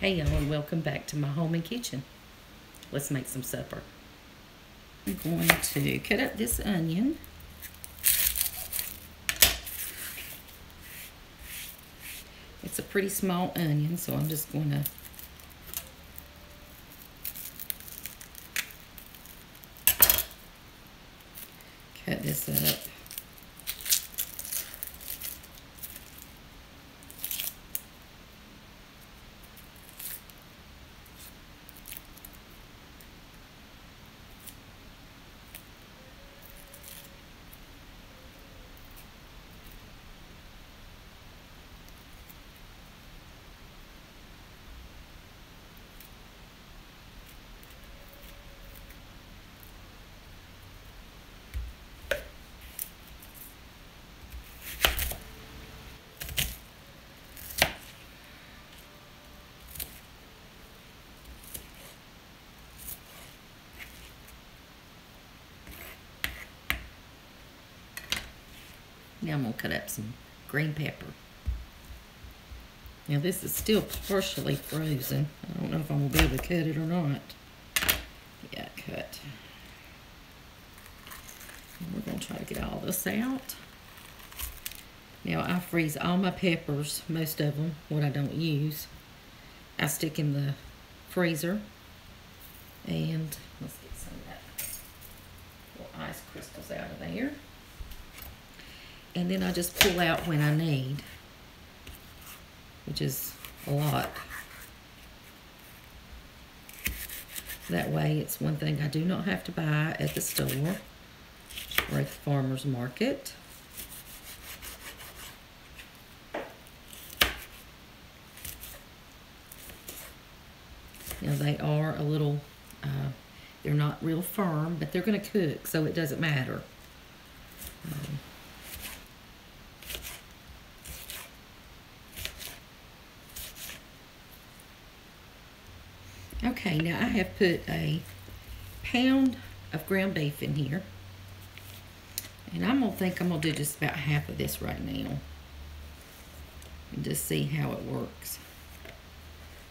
Hey y'all, and welcome back to my home and kitchen. Let's make some supper. I'm going to cut up this onion. It's a pretty small onion, so I'm just going to cut this up. Now I'm going to cut up some green pepper. Now this is still partially frozen. I don't know if I'm going to be able to cut it or not. Yeah, cut. And we're going to try to get all this out. Now I freeze all my peppers, most of them, what I don't use. I stick in the freezer. And let's get some of that little ice crystals out of there. And then I just pull out when I need, which is a lot. That way it's one thing I do not have to buy at the store or at the farmer's market. Now they are a little, they're not real firm, but they're going to cook, so it doesn't matter. Okay, now I have put a pound of ground beef in here. And I'm going to do just about half of this right now. And just see how it works.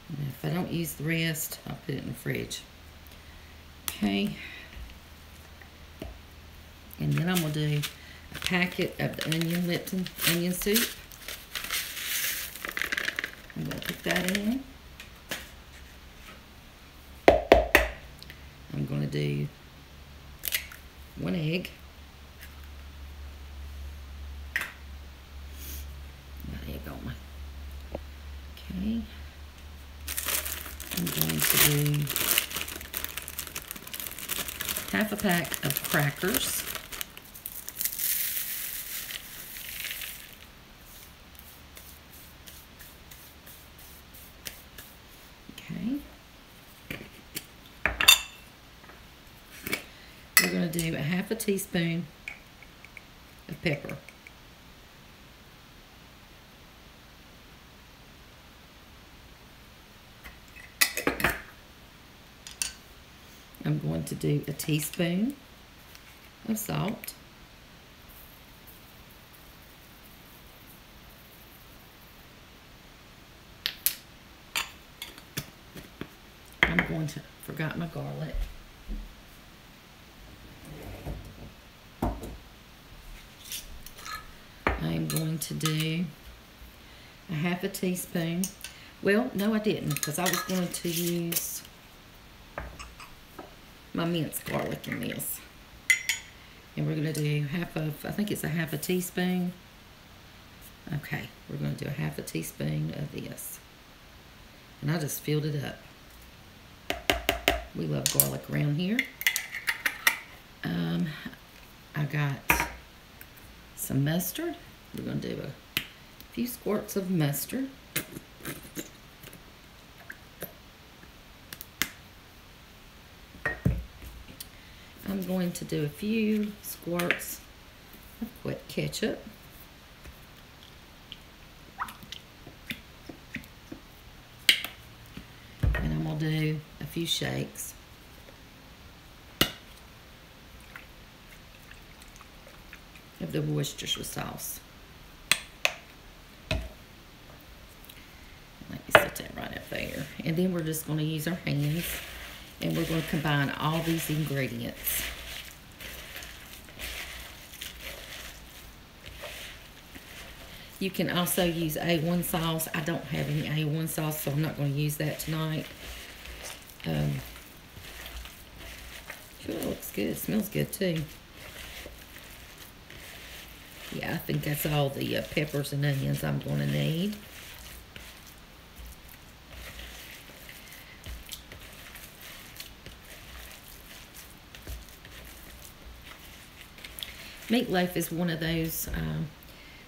And if I don't use the rest, I'll put it in the fridge. Okay. And then I'm going to do a packet of the onion Lipton onion soup. I'm going to put that in. I'm going to do 1 egg. Got egg on my. Okay. I'm going to do half a pack of crackers. Okay. We're going to do a half a teaspoon of pepper. I'm going to do a teaspoon of salt. Forgot my garlic. I'm going to do a half a teaspoon. Well, no I didn't, because I was going to use my minced garlic in this. And we're going to do I think it's a half a teaspoon. Okay, we're going to do a half a teaspoon of this. And I just filled it up. We love garlic around here. I got some mustard. We're going to do a few squirts of mustard. I'm going to do a few squirts of wet ketchup. And I'm going to do a few shakes. Of the Worcestershire sauce. Let me see put that right up there. And then we're just going to use our hands, and we're going to combine all these ingredients. You can also use A1 sauce. I don't have any A1 sauce, so I'm not going to use that tonight. Sure, looks good. Smells good too. Yeah, I think that's all the peppers and onions I'm going to need. Meatloaf is one of those,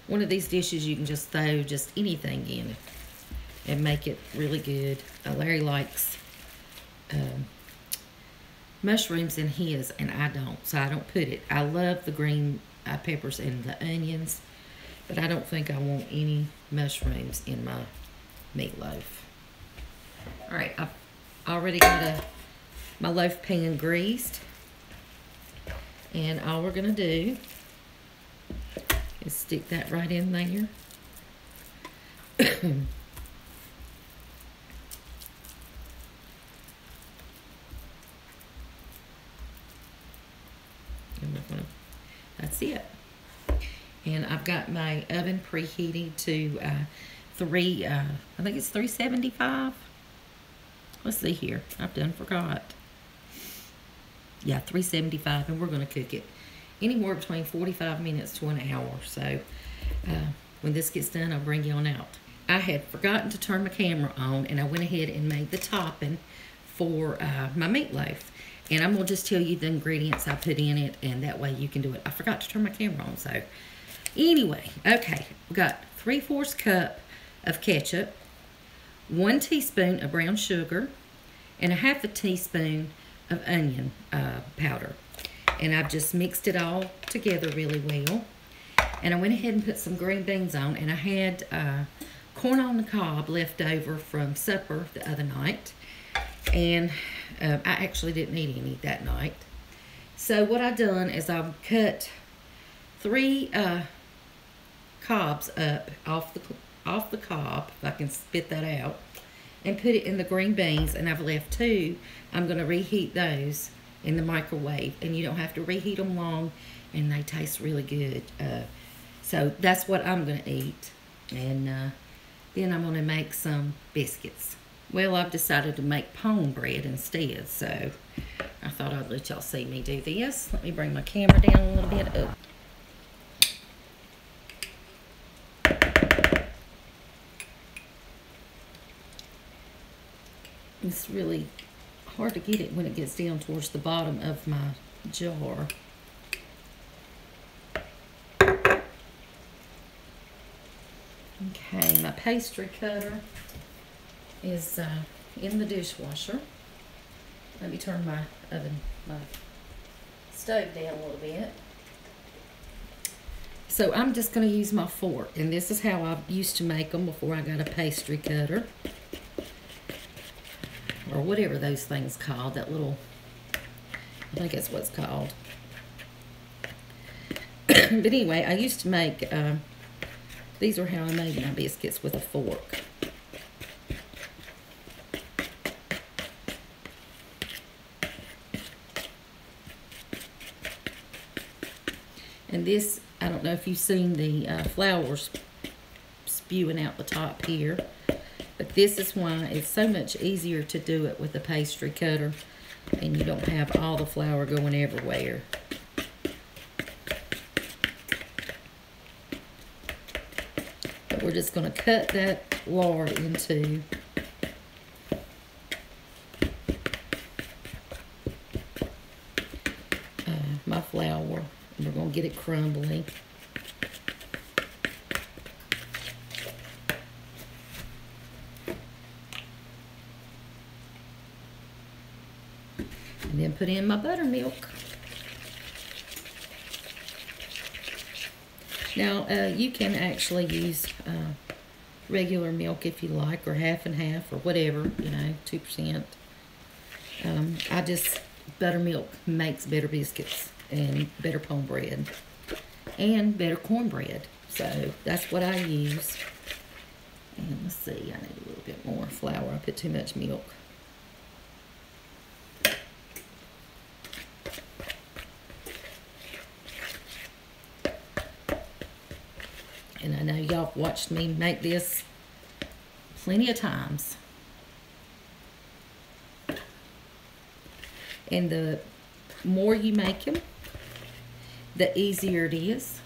one of these dishes you can just throw just anything in and make it really good. Larry likes mushrooms in his, and I don't, so I don't put it. I love the green peppers and the onions, but I don't think I want any mushrooms in my meatloaf. All right, I've already got my loaf pan greased, and all we're going to do is stick that right in there. And we're gonna, that's it. And I've got my oven preheated to I think it's 375. Let's see here. I've done forgot. Yeah, 375, and we're going to cook it anywhere between 45 minutes to an hour. So when this gets done, I'll bring you on out. I had forgotten to turn my camera on, and I went ahead and made the topping for my meatloaf. And I'm going to just tell you the ingredients I put in it, and that way you can do it. I forgot to turn my camera on, so anyway, okay. We got 3/4 cup of ketchup, 1 teaspoon of brown sugar, and 1/2 teaspoon of onion powder. And I've just mixed it all together really well. And I went ahead and put some green beans on, and I had corn on the cob left over from supper the other night. And I actually didn't eat any that night. So what I've done is I've cut 3 cobs up off the cob, if I can spit that out, and put it in the green beans, and I've left 2. I'm going to reheat those in the microwave, and you don't have to reheat them long, and they taste really good. So that's what I'm going to eat, and then I'm going to make some biscuits. Well, I've decided to make pone bread instead, so I thought I'd let y'all see me do this. Let me bring my camera down a little bit. Oh. It's really hard to get it when it gets down towards the bottom of my jar. Okay, my pastry cutter is in the dishwasher. Let me turn my stove down a little bit. So I'm just going to use my fork, and this is how I used to make them before I got a pastry cutter, or whatever those things called. That little, I think that's what it's called. But anyway, I used to make these are how I made my biscuits, with a fork. And this, I don't know if you've seen the flour spewing out the top here, but this is why it's so much easier to do it with a pastry cutter, and you don't have all the flour going everywhere. But we're just going to cut that lard into my flour. We're going to get it crumbly. And then put in my buttermilk. Now, you can actually use regular milk if you like, or half and half, or whatever, you know, 2%. Buttermilk makes better biscuits and better pone bread and better cornbread. So that's what I use. And let's see, I need a little bit more flour. I put too much milk. And I know y'all watched me make this plenty of times. And the more you make them, the easier it is.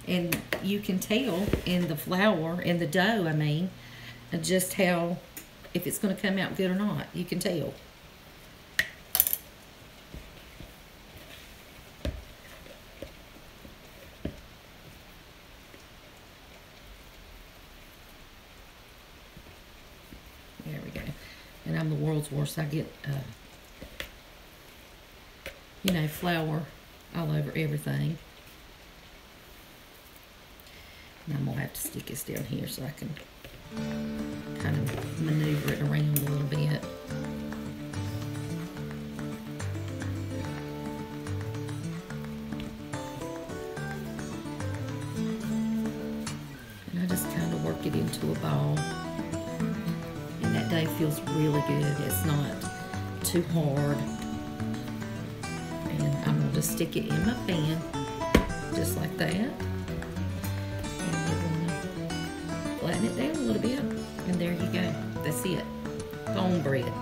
And you can tell in the flour, in the dough, I mean, just how, if it's going to come out good or not. You can tell. There we go. And I'm the world's worst. I get, you know, flour all over everything. And I'm going to have to stick this down here so I can kind of maneuver it around a little bit. And I just kind of work it into a ball. And that dough feels really good. It's not too hard. And I'm going to just stick it in my pan, just like that. Flatten it down a little bit, and there you go. That's it. Bone bread.